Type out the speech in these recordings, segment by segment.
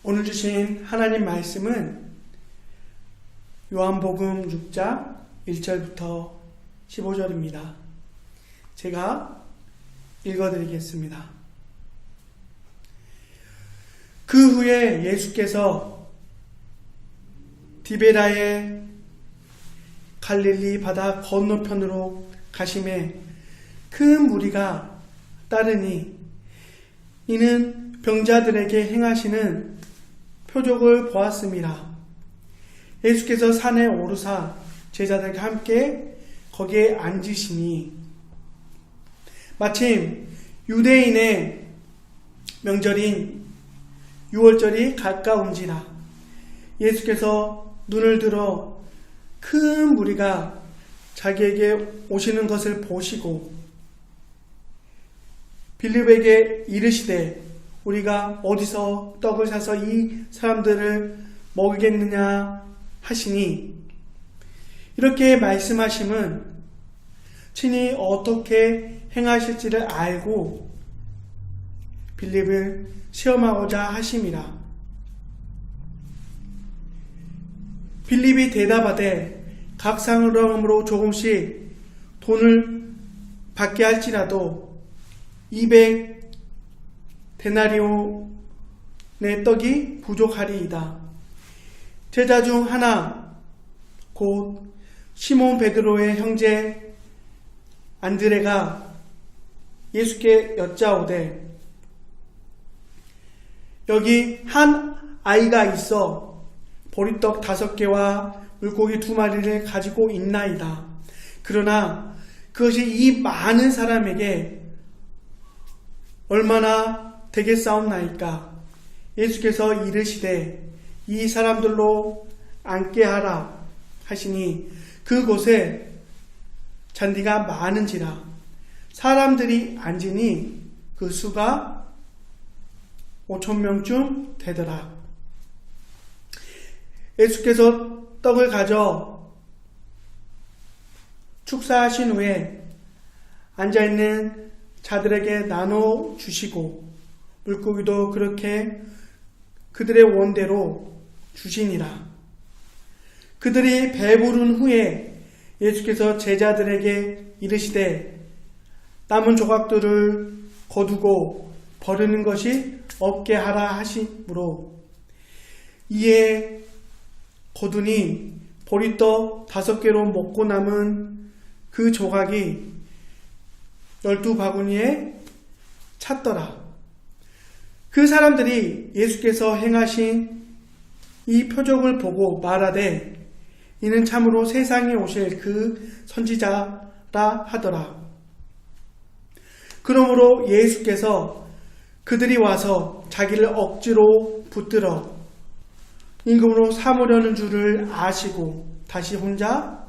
오늘 주신 하나님 말씀은 요한복음 6장 1절부터 15절입니다. 제가 읽어드리겠습니다. 그 후에 예수께서 디베라의 갈릴리 바다 건너편으로 가심에 큰 무리가 따르니 이는 병자들에게 행하시는 표적을 보았음이라. 예수께서 산에 오르사 제자들과 함께 거기에 앉으시니 마침 유대인의 명절인 유월절이 가까운지라. 예수께서 눈을 들어 큰 무리가 자기에게 오시는 것을 보시고 빌립에게 이르시되 우리가 어디서 떡을 사서 이 사람들을 먹이겠느냐 하시니, 이렇게 말씀하심은 친히 어떻게 행하실지를 알고 빌립을 시험하고자 하심이라. 빌립이 대답하되 각 사람으로 조금씩 돈을 받게 할지라도 200 데나리온의 떡이 부족하리이다. 제자 중 하나 곧 시몬 베드로의 형제 안드레가 예수께 여짜오되 여기 한 아이가 있어 보리떡 5개와 물고기 2마리를 가지고 있나이다. 그러나 그것이 이 많은 사람에게 얼마나 되겠사옵나이까. 예수께서 이르시되 이 사람들로 앉게 하라 하시니 그곳에 잔디가 많은지라. 사람들이 앉으니 그 수가 5,000명쯤 되더라. 예수께서 떡을 가져 축사하신 후에 앉아있는 자들에게 나눠 주시고 물고기도 그렇게 그들의 원대로 주시니라. 그들이 배부른 후에 예수께서 제자들에게 이르시되 남은 조각들을 거두고 버리는 것이 없게 하라 하시므로 이에 거두니 보리떡 5개로 먹고 남은 그 조각이 12바구니에 찼더라. 그 사람들이 예수께서 행하신 이 표적을 보고 말하되 이는 참으로 세상에 오실 그 선지자라 하더라. 그러므로 예수께서 그들이 와서 자기를 억지로 붙들어 임금으로 삼으려는 줄을 아시고 다시 혼자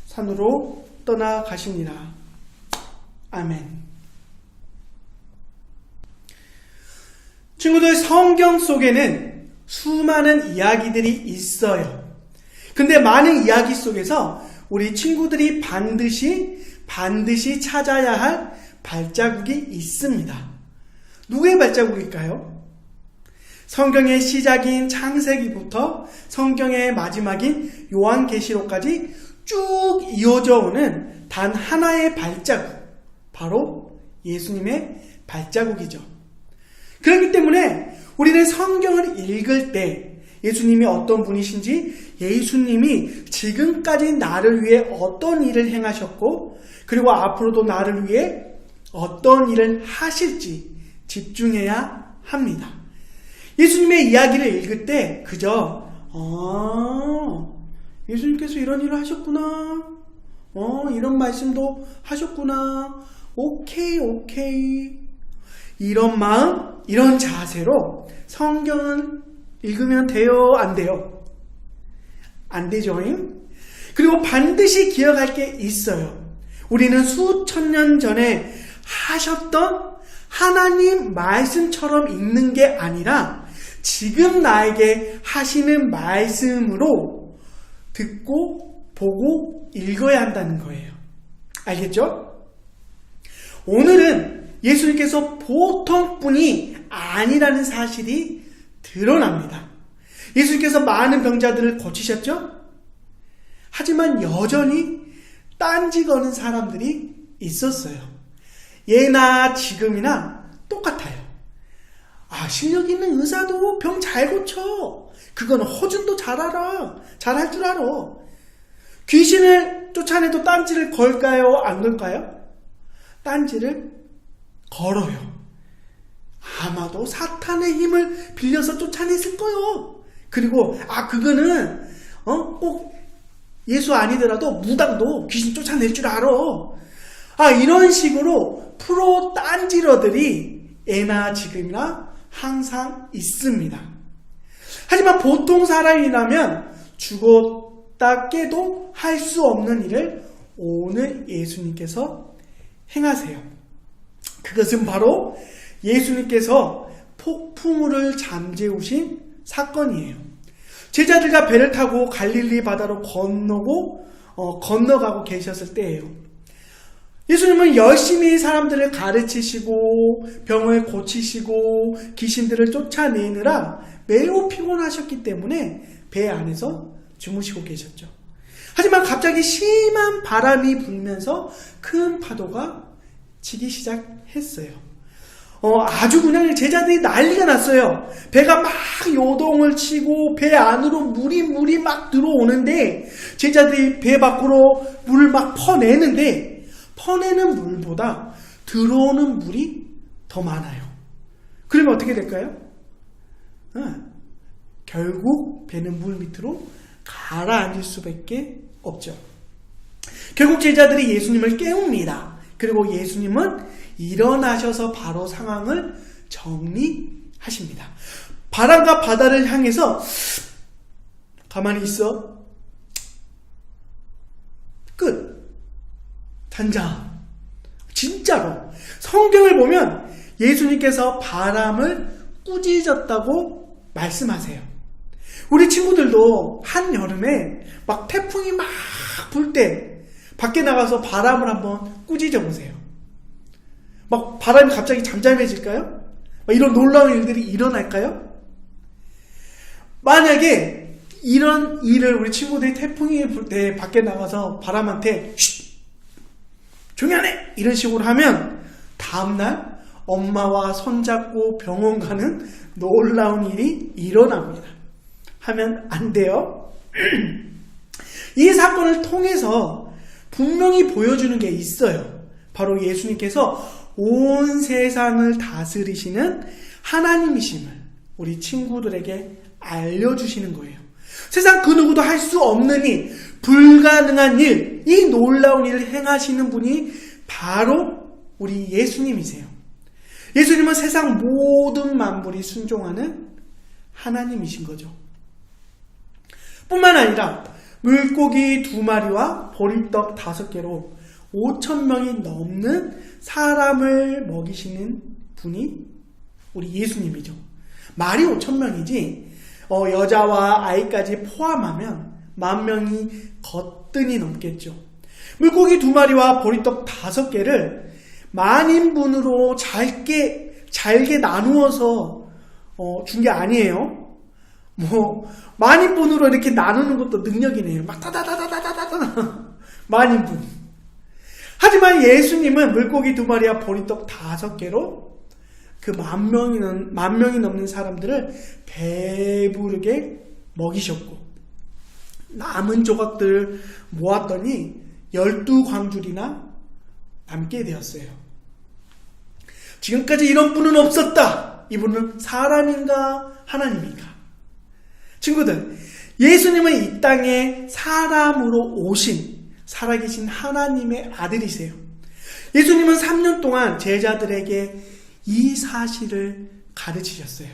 산으로 떠나가시니라. 아멘. 친구들, 성경 속에는 수많은 이야기들이 있어요. 근데 많은 이야기 속에서 우리 친구들이 반드시 찾아야 할 발자국이 있습니다. 누구의 발자국일까요? 성경의 시작인 창세기부터 성경의 마지막인 요한계시록까지 쭉 이어져 오는 단 하나의 발자국, 바로 예수님의 발자국이죠. 그렇기 때문에 우리는 성경을 읽을 때 예수님이 어떤 분이신지, 예수님이 지금까지 나를 위해 어떤 일을 행하셨고 그리고 앞으로도 나를 위해 어떤 일을 하실지 집중해야 합니다. 예수님의 이야기를 읽을 때 그저 예수님께서 이런 일을 하셨구나, 이런 말씀도 하셨구나, 오케이 이런 마음, 이런 자세로 성경을 읽으면 돼요? 안 돼요? 안 되죠? 그리고 반드시 기억할 게 있어요. 우리는 수천 년 전에 하셨던 하나님 말씀처럼 읽는 게 아니라 지금 나에게 하시는 말씀으로 듣고 보고 읽어야 한다는 거예요. 알겠죠? 오늘은 예수님께서 보통 분이 아니라는 사실이 드러납니다. 예수님께서 많은 병자들을 고치셨죠? 하지만 여전히 딴지 거는 사람들이 있었어요. 예나 지금이나 똑같아요. 실력 있는 의사도 병 잘 고쳐. 그거는 허준도 잘할 줄 알아. 귀신을 쫓아내도 딴지를 걸까요? 안 걸까요? 딴지를 걸어요. 아마도 사탄의 힘을 빌려서 쫓아냈을 거요. 그리고 그거는 꼭 예수 아니더라도 무당도 귀신 쫓아낼 줄 알아. 이런 식으로 프로 딴지러들이 예나 지금이나 항상 있습니다. 하지만 보통 사람이라면 죽었다 깨도 할 수 없는 일을 오늘 예수님께서 행하세요. 그것은 바로 예수님께서 폭풍우를 잠재우신 사건이에요. 제자들과 배를 타고 갈릴리 바다로 건너가고 계셨을 때예요. 예수님은 열심히 사람들을 가르치시고 병을 고치시고 귀신들을 쫓아내느라 매우 피곤하셨기 때문에 배 안에서 주무시고 계셨죠. 하지만 갑자기 심한 바람이 불면서 큰 파도가 치기 시작했어요. 아주 그냥 제자들이 난리가 났어요. 배가 막 요동을 치고 배 안으로 물이 막 들어오는데 제자들이 배 밖으로 물을 막 퍼내는데 퍼내는 물보다 들어오는 물이 더 많아요. 그러면 어떻게 될까요? 결국 배는 물 밑으로 가라앉을 수밖에 없죠. 결국 제자들이 예수님을 깨웁니다. 그리고 예수님은 일어나셔서 바로 상황을 정리하십니다. 바람과 바다를 향해서 가만히 있어. 끝. 단장. 진짜로 성경을 보면 예수님께서 바람을 꾸짖었다고 말씀하세요. 우리 친구들도 한여름에 막 태풍이 막 불 때 밖에 나가서 바람을 한번 꾸짖어 보세요. 막 바람이 갑자기 잠잠해질까요? 이런 놀라운 일들이 일어날까요? 만약에 이런 일을 우리 친구들이 태풍이 불 때 밖에 나가서 바람한테 조용히 하네! 이런 식으로 하면 다음날 엄마와 손잡고 병원 가는 놀라운 일이 일어납니다. 하면 안 돼요. 이 사건을 통해서 분명히 보여주는 게 있어요. 바로 예수님께서 온 세상을 다스리시는 하나님이심을 우리 친구들에게 알려주시는 거예요. 세상 그 누구도 할 수 없는 일, 불가능한 일, 이 놀라운 일을 행하시는 분이 바로 우리 예수님이세요. 예수님은 세상 모든 만물이 순종하는 하나님이신 거죠. 뿐만 아니라 물고기 2마리와 보리떡 5개로 5,000명이 넘는 사람을 먹이시는 분이 우리 예수님이죠. 말이 5,000명이지 여자와 아이까지 포함하면 10,000명이 거뜬히 넘겠죠. 물고기 2마리와 보리떡 5개를 만인분으로 잘게 나누어서 준 게 아니에요. 만인분으로 이렇게 나누는 것도 능력이네요. 막 다다다다다다다 만인분. 하지만 예수님은 물고기 2마리와 보리떡 5개로 그 10,000명이 넘는 사람들을 배부르게 먹이셨고 남은 조각들을 모았더니 12광줄이나 남게 되었어요. 지금까지 이런 분은 없었다. 이분은 사람인가 하나님인가? 친구들, 예수님은 이 땅에 사람으로 오신 살아계신 하나님의 아들이세요. 예수님은 3년 동안 제자들에게 이 사실을 가르치셨어요.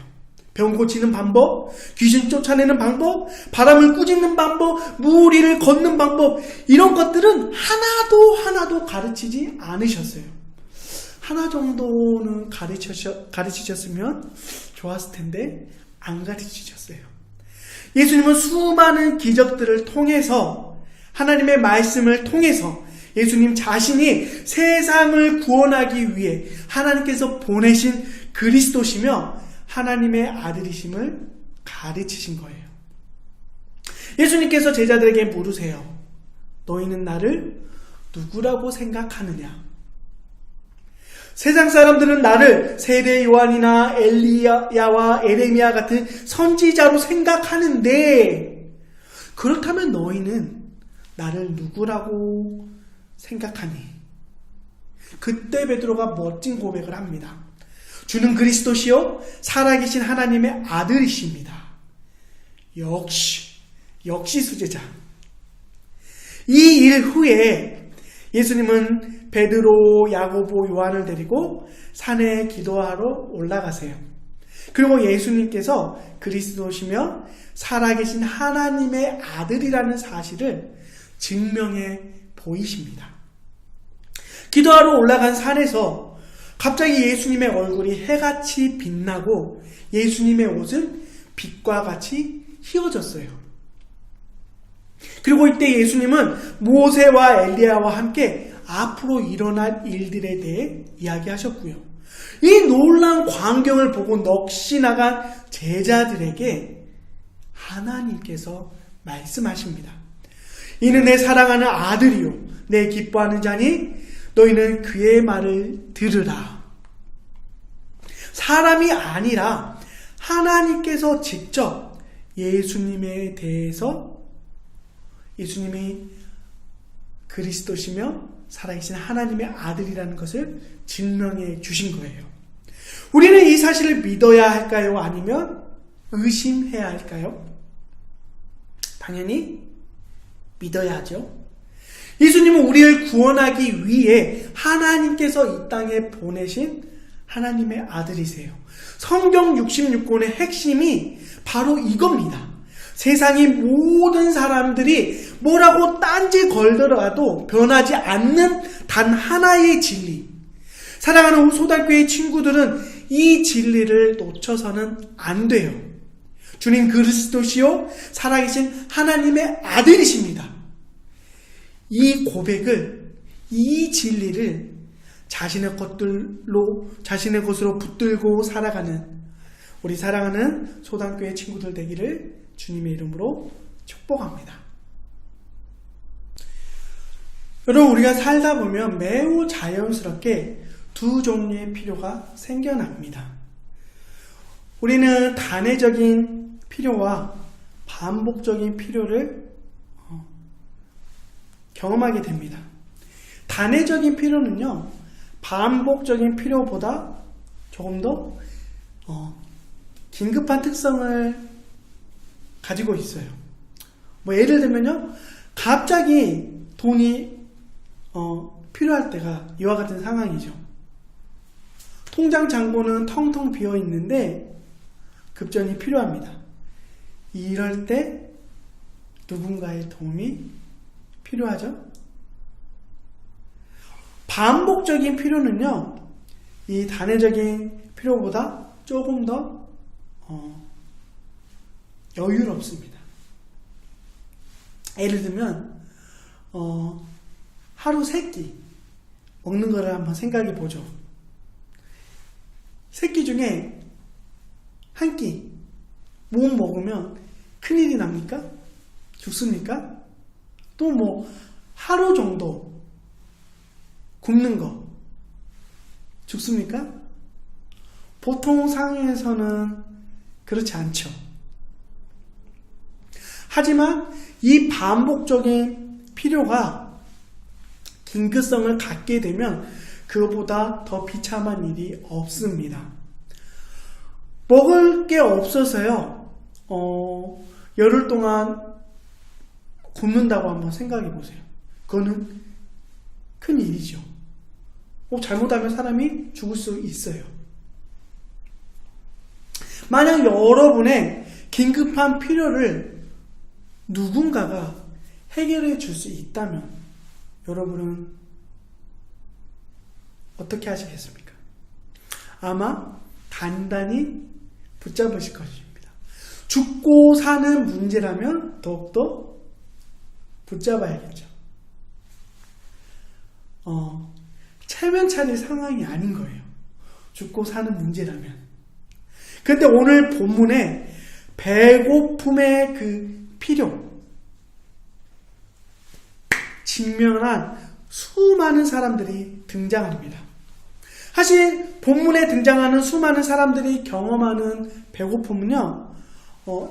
병 고치는 방법, 귀신 쫓아내는 방법, 바람을 꾸짖는 방법, 물 위를 걷는 방법, 이런 것들은 하나도 가르치지 않으셨어요. 하나 정도는 가르치셨으면 좋았을 텐데 안 가르치셨어요. 예수님은 수많은 기적들을 통해서 하나님의 말씀을 통해서 예수님 자신이 세상을 구원하기 위해 하나님께서 보내신 그리스도시며 하나님의 아들이심을 가르치신 거예요. 예수님께서 제자들에게 물으세요. 너희는 나를 누구라고 생각하느냐? 세상 사람들은 나를 세례 요한이나 엘리야와 에레미야 같은 선지자로 생각하는데, 그렇다면 너희는 나를 누구라고 생각하니? 그때 베드로가 멋진 고백을 합니다. 주는 그리스도시요 살아계신 하나님의 아들이십니다. 역시 수제자. 이 일 후에 예수님은 베드로, 야고보, 요한을 데리고 산에 기도하러 올라가세요. 그리고 예수님께서 그리스도시며 살아계신 하나님의 아들이라는 사실을 증명해 보이십니다. 기도하러 올라간 산에서 갑자기 예수님의 얼굴이 해같이 빛나고 예수님의 옷은 빛과 같이 휘어졌어요. 그리고 이때 예수님은 모세와 엘리야와 함께 앞으로 일어날 일들에 대해 이야기하셨고요. 이 놀라운 광경을 보고 넋이 나간 제자들에게 하나님께서 말씀하십니다. 이는 내 사랑하는 아들이요 내 기뻐하는 자니 너희는 그의 말을 들으라. 사람이 아니라 하나님께서 직접 예수님에 대해서 예수님이 그리스도시며 살아계신 하나님의 아들이라는 것을 증명해 주신 거예요. 우리는 이 사실을 믿어야 할까요? 아니면 의심해야 할까요? 당연히 믿어야 하죠. 예수님은 우리를 구원하기 위해 하나님께서 이 땅에 보내신 하나님의 아들이세요. 성경 66권의 핵심이 바로 이겁니다. 세상의 모든 사람들이 뭐라고 딴지 걸더라도 변하지 않는 단 하나의 진리. 사랑하는 소단교회 친구들은 이 진리를 놓쳐서는 안 돼요. 주님 그리스도시요 살아계신 하나님의 아들이십니다. 이 고백을, 이 진리를 자신의 것으로 붙들고 살아가는 우리 사랑하는 소단교회 친구들 되기를 주님의 이름으로 축복합니다. 여러분, 우리가 살다 보면 매우 자연스럽게 두 종류의 필요가 생겨납니다. 우리는 단회적인 필요와 반복적인 필요를 경험하게 됩니다. 단회적인 필요는요, 반복적인 필요보다 조금 더 긴급한 특성을 가지고 있어요. 예를 들면요, 갑자기 돈이 필요할 때가 이와 같은 상황이죠. 통장 잔고는 텅텅 비어 있는데 급전이 필요합니다. 이럴 때 누군가의 도움이 필요하죠. 반복적인 필요는요, 이 단회적인 필요보다 조금 더 여유롭습니다. 예를 들면 하루 3끼 먹는 거를 한번 생각해 보죠. 3끼 중에 한 끼 못 먹으면 큰일이 납니까? 죽습니까? 또 하루 정도 굶는 거 죽습니까? 보통 상황에서는 그렇지 않죠. 하지만 이 반복적인 필요가 긴급성을 갖게 되면 그것보다 더 비참한 일이 없습니다. 먹을 게 없어서요, 열흘 동안 굶는다고 한번 생각해 보세요. 그거는 큰 일이죠. 잘못하면 사람이 죽을 수 있어요. 만약 여러분의 긴급한 필요를 누군가가 해결해 줄 수 있다면 여러분은 어떻게 하시겠습니까? 아마 단단히 붙잡으실 것입니다. 죽고 사는 문제라면 더욱더 붙잡아야겠죠. 체면 차릴 상황이 아닌 거예요. 죽고 사는 문제라면. 근데 오늘 본문에 배고픔의 그 필요, 직면한 수많은 사람들이 등장합니다. 사실 본문에 등장하는 수많은 사람들이 경험하는 배고픔은요,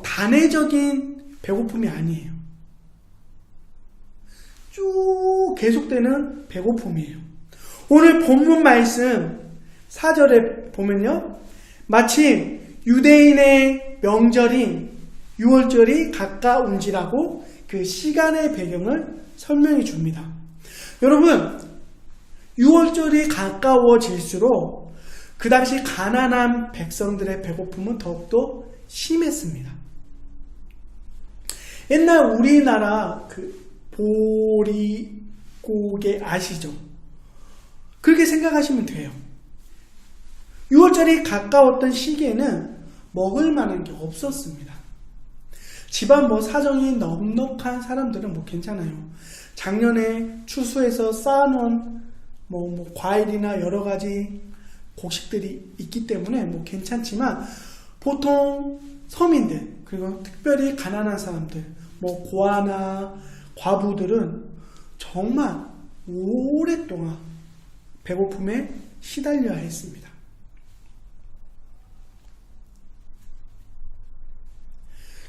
단회적인 배고픔이 아니에요. 쭉 계속되는 배고픔이에요. 오늘 본문 말씀 4절에 보면요, 마침 유대인의 명절인 유월절이 가까운지라고 그 시간의 배경을 설명해 줍니다. 여러분, 유월절이 가까워질수록 그 당시 가난한 백성들의 배고픔은 더욱더 심했습니다. 옛날 우리나라 그 보리고개 아시죠? 그렇게 생각하시면 돼요. 6월절이 가까웠던 시기에는 먹을 만한 게 없었습니다. 집안 사정이 넉넉한 사람들은 괜찮아요. 작년에 추수해서 쌓아놓은 과일이나 여러 가지 곡식들이 있기 때문에 괜찮지만, 보통 서민들, 그리고 특별히 가난한 사람들, 고아나 과부들은 정말 오랫동안 배고픔에 시달려야 했습니다.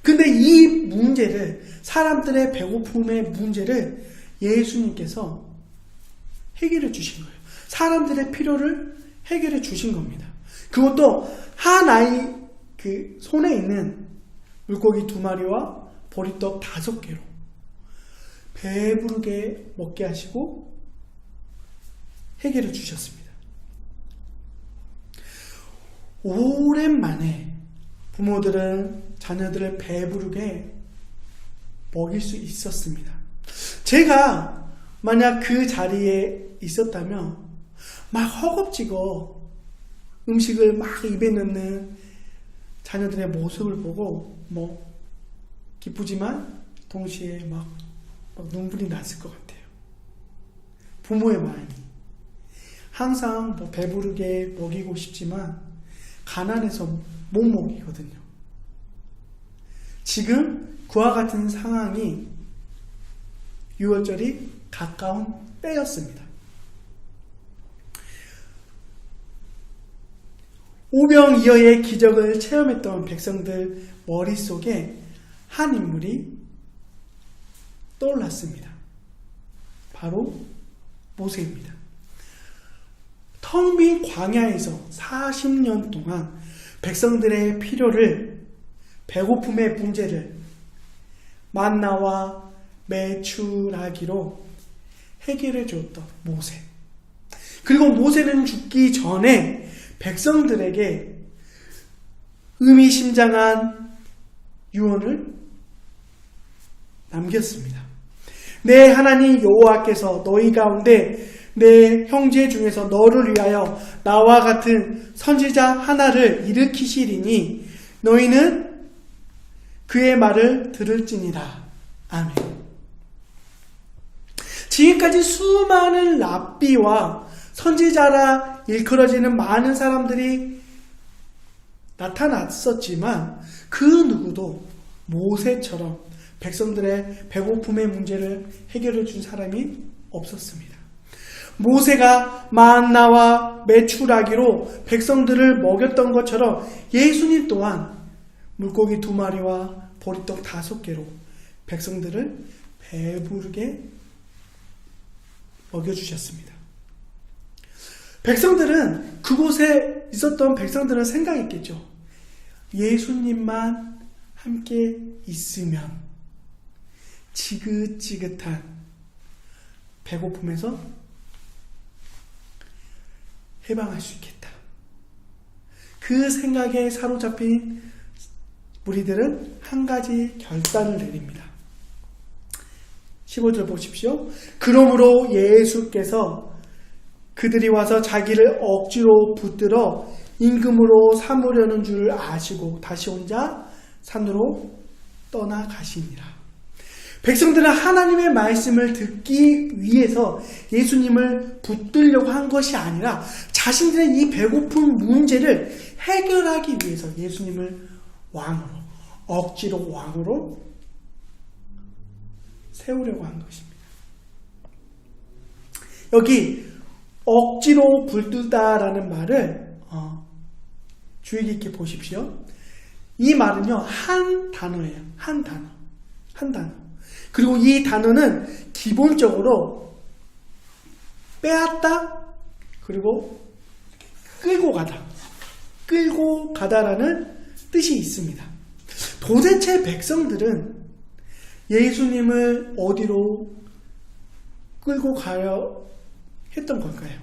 근데 이 문제를, 사람들의 배고픔의 문제를 예수님께서 해결해 주신 거예요. 사람들의 필요를 해결해 주신 겁니다. 그것도 한 아이 그 손에 있는 물고기 2마리와 보리떡 5개로 배부르게 먹게 하시고 해결해 주셨습니다. 오랜만에 부모들은 자녀들을 배부르게 먹일 수 있었습니다. 제가 만약 그 자리에 있었다면 막 허겁지겁 음식을 막 입에 넣는 자녀들의 모습을 보고 기쁘지만 동시에 막 눈물이 났을 것 같아요. 부모의 마음이 항상 배부르게 먹이고 싶지만 가난해서 못 먹이거든요. 지금 그와 같은 상황이 유월절이 가까운 때였습니다. 오병이어의 기적을 체험했던 백성들 머릿속에 한 인물이 떠올랐습니다. 바로 모세입니다. 텅 빈 광야에서 40년 동안 백성들의 필요를, 배고픔의 문제를 만나와 메추라기로 해결해 주었던 모세. 그리고 모세는 죽기 전에 백성들에게 의미심장한 유언을 남겼습니다. 내 하나님 여호와께서 너희 가운데 내 형제 중에서 너를 위하여 나와 같은 선지자 하나를 일으키시리니 너희는 그의 말을 들을지니라. 아멘. 지금까지 수많은 랍비와 선지자라 일컬어지는 많은 사람들이 나타났었지만 그 누구도 모세처럼 백성들의 배고픔의 문제를 해결해 준 사람이 없었습니다. 모세가 만나와 메추라기로 백성들을 먹였던 것처럼 예수님 또한 물고기 2마리와 보리떡 5개로 백성들을 배부르게 먹여주셨습니다. 백성들은, 그곳에 있었던 백성들은 생각했겠죠. 예수님만 함께 있으면 지긋지긋한 배고픔에서 해방할 수 있겠다. 그 생각에 사로잡힌 무리들은 한 가지 결단을 내립니다. 15절 보십시오. 그러므로 예수께서 그들이 와서 자기를 억지로 붙들어 임금으로 삼으려는 줄 아시고 다시 혼자 산으로 떠나가시니라. 백성들은 하나님의 말씀을 듣기 위해서 예수님을 붙들려고 한 것이 아니라 자신들의 이 배고픈 문제를 해결하기 위해서 예수님을 왕으로, 억지로 왕으로 세우려고 한 것입니다. 여기 억지로 붙들다라는 말을 주의 깊게 보십시오. 이 말은요, 한 단어예요. 한 단어. 그리고 이 단어는 기본적으로 빼앗다, 그리고 끌고 가다라는 뜻이 있습니다. 도대체 백성들은 예수님을 어디로 끌고 가려 했던 걸까요?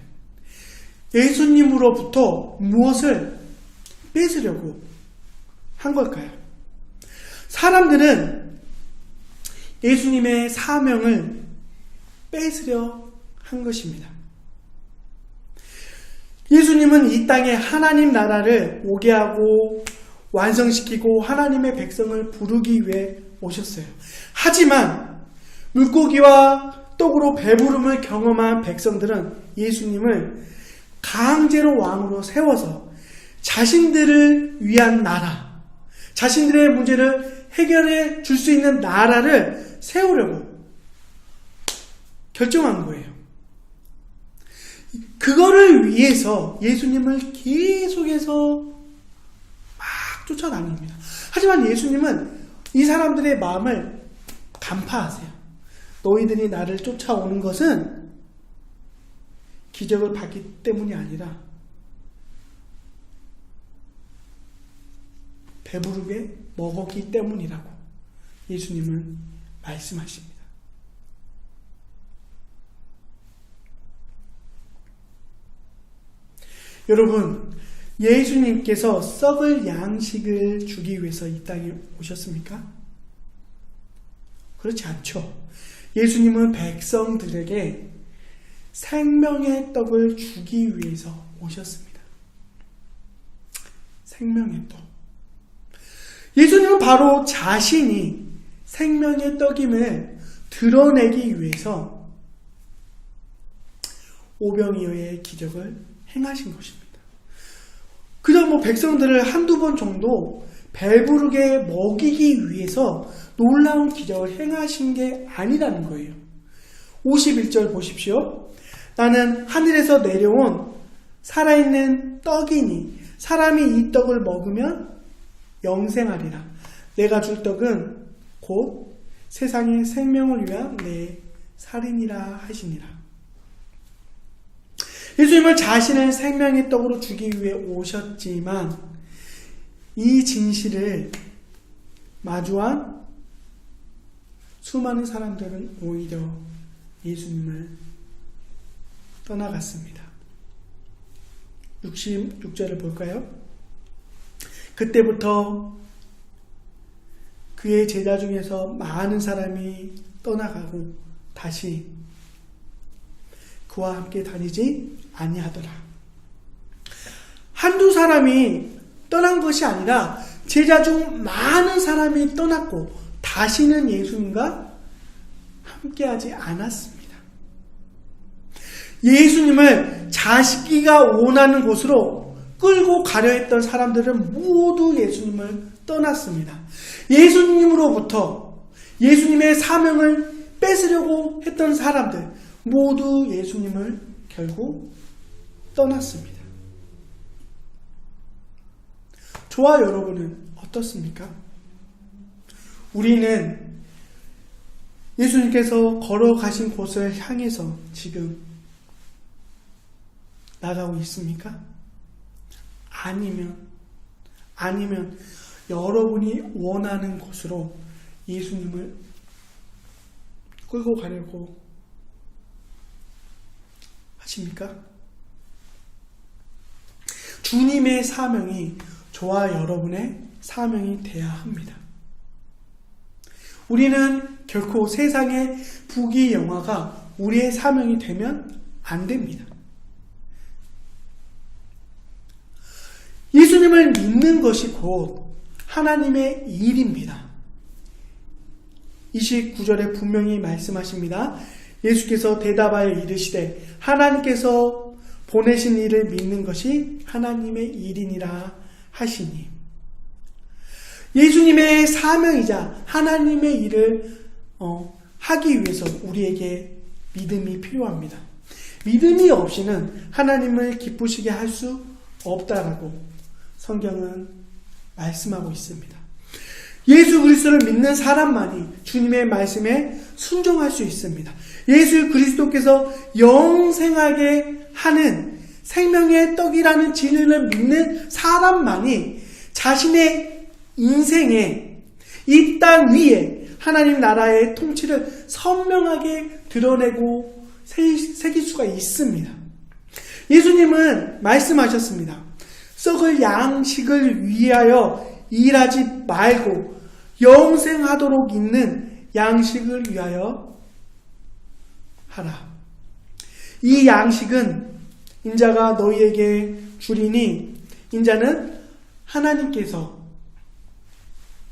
예수님으로부터 무엇을 뺏으려고 한 걸까요? 사람들은 예수님의 사명을 뺏으려 한 것입니다. 예수님은 이 땅에 하나님 나라를 오게 하고 완성시키고 하나님의 백성을 부르기 위해 오셨어요. 하지만 물고기와 떡으로 배부름을 경험한 백성들은 예수님을 강제로 왕으로 세워서 자신들을 위한 나라, 자신들의 문제를 해결해 줄 수 있는 나라를 세우려고 결정한 거예요. 그거를 위해서 예수님을 계속해서 막 쫓아다닙니다. 하지만 예수님은 이 사람들의 마음을 간파하세요. 너희들이 나를 쫓아오는 것은 기적을 받기 때문이 아니라 배부르게 먹었기 때문이라고 예수님은 말씀하십니다. 여러분, 예수님께서 썩을 양식을 주기 위해서 이 땅에 오셨습니까? 그렇지 않죠. 예수님은 백성들에게 생명의 떡을 주기 위해서 오셨습니다. 생명의 떡. 예수님은 바로 자신이 생명의 떡임을 드러내기 위해서 오병이어의 기적을 행하신 것입니다. 그저 백성들을 한두 번 정도 배부르게 먹이기 위해서 놀라운 기적을 행하신 게 아니라는 거예요. 51절 보십시오. 나는 하늘에서 내려온 살아있는 떡이니 사람이 이 떡을 먹으면 영생하리라. 내가 줄 떡은 곧 세상의 생명을 위한 내 살이니라 하시니라. 예수님은 자신을 생명의 떡으로 주기 위해 오셨지만 이 진실을 마주한 수많은 사람들은 오히려 예수님을 떠나갔습니다. 66절을 볼까요? 그때부터 그의 제자 중에서 많은 사람이 떠나가고 다시 그와 함께 다니지 아니하더라. 한두 사람이 떠난 것이 아니라 제자 중 많은 사람이 떠났고 다시는 예수님과 함께하지 않았습니다. 예수님을 자기가 원하는 곳으로 끌고 가려 했던 사람들은 모두 예수님을 떠났습니다. 예수님으로부터 예수님의 사명을 뺏으려고 했던 사람들 모두 예수님을 결국 떠났습니다. 저와 여러분은 어떻습니까? 우리는 예수님께서 걸어가신 곳을 향해서 지금 나가고 있습니까? 아니면 여러분이 원하는 곳으로 예수님을 끌고 가려고 하십니까? 주님의 사명이 저와 여러분의 사명이 되어야 합니다. 우리는 결코 세상의 부귀영화가 우리의 사명이 되면 안 됩니다. 예수님을 믿는 것이 곧 하나님의 일입니다. 29절에 분명히 말씀하십니다. 예수께서 대답하여 이르시되 하나님께서 보내신 이를 믿는 것이 하나님의 일이니라 하시니, 예수님의 사명이자 하나님의 일을 하기 위해서 우리에게 믿음이 필요합니다. 믿음이 없이는 하나님을 기쁘시게 할 수 없다라고 성경은 말씀하고 있습니다. 예수 그리스도를 믿는 사람만이 주님의 말씀에 순종할 수 있습니다. 예수 그리스도께서 영생하게 하는 생명의 떡이라는 진리를 믿는 사람만이 자신의 인생에 이 땅 위에 하나님 나라의 통치를 선명하게 드러내고 새길 수가 있습니다. 예수님은 말씀하셨습니다. 썩을 양식을 위하여 일하지 말고 영생하도록 있는 양식을 위하여 하라. 이 양식은 인자가 너희에게 주리니 인자는 하나님께서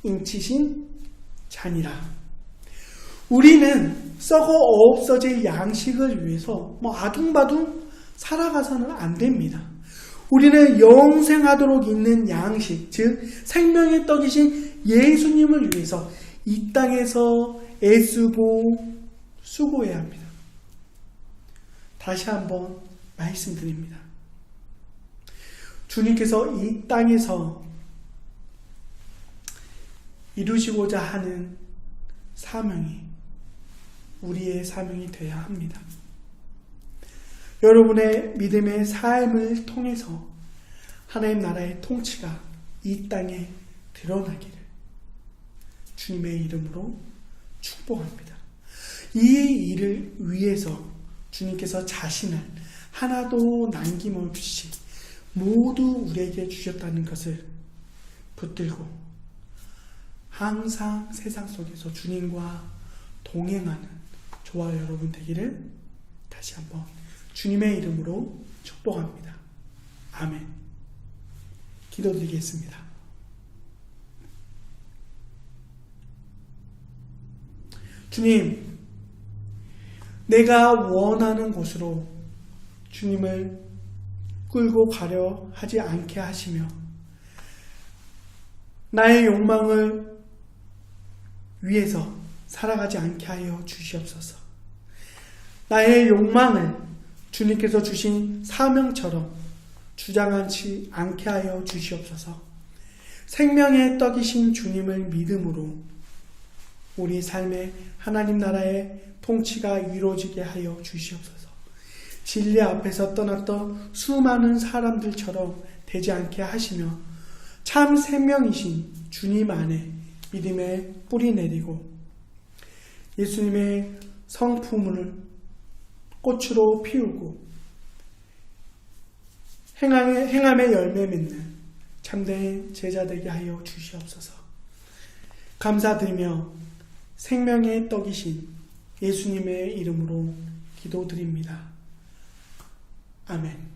인치신 잔이라. 우리는 썩어 없어질 양식을 위해서 아둥바둥 살아가서는 안 됩니다. 우리는 영생하도록 있는 양식, 즉 생명의 떡이신 예수님을 위해서 이 땅에서 애쓰고 수고해야 합니다. 다시 한번 말씀드립니다. 주님께서 이 땅에서 이루시고자 하는 사명이 우리의 사명이 되어야 합니다. 여러분의 믿음의 삶을 통해서 하나님 나라의 통치가 이 땅에 드러나기를 주님의 이름으로 축복합니다. 이 일을 위해서 주님께서 자신을 하나도 남김없이 모두 우리에게 주셨다는 것을 붙들고 항상 세상 속에서 주님과 동행하는 저와 여러분 되기를 다시 한번 주님의 이름으로 축복합니다. 아멘. 기도드리겠습니다. 주님, 내가 원하는 곳으로 주님을 끌고 가려 하지 않게 하시며 나의 욕망을 위해서 살아가지 않게 하여 주시옵소서. 나의 욕망을 주님께서 주신 사명처럼 주장하지 않게 하여 주시옵소서. 생명의 떡이신 주님을 믿음으로 우리 삶에 하나님 나라의 통치가 이루어지게 하여 주시옵소서. 진리 앞에서 떠났던 수많은 사람들처럼 되지 않게 하시며 참 생명이신 주님 안에 믿음의 뿌리 내리고 예수님의 성품을 꽃으로 피우고 행함의 열매 맺는 참된 제자 되게 하여 주시옵소서. 감사드리며 생명의 떡이신 예수님의 이름으로 기도드립니다. 아멘.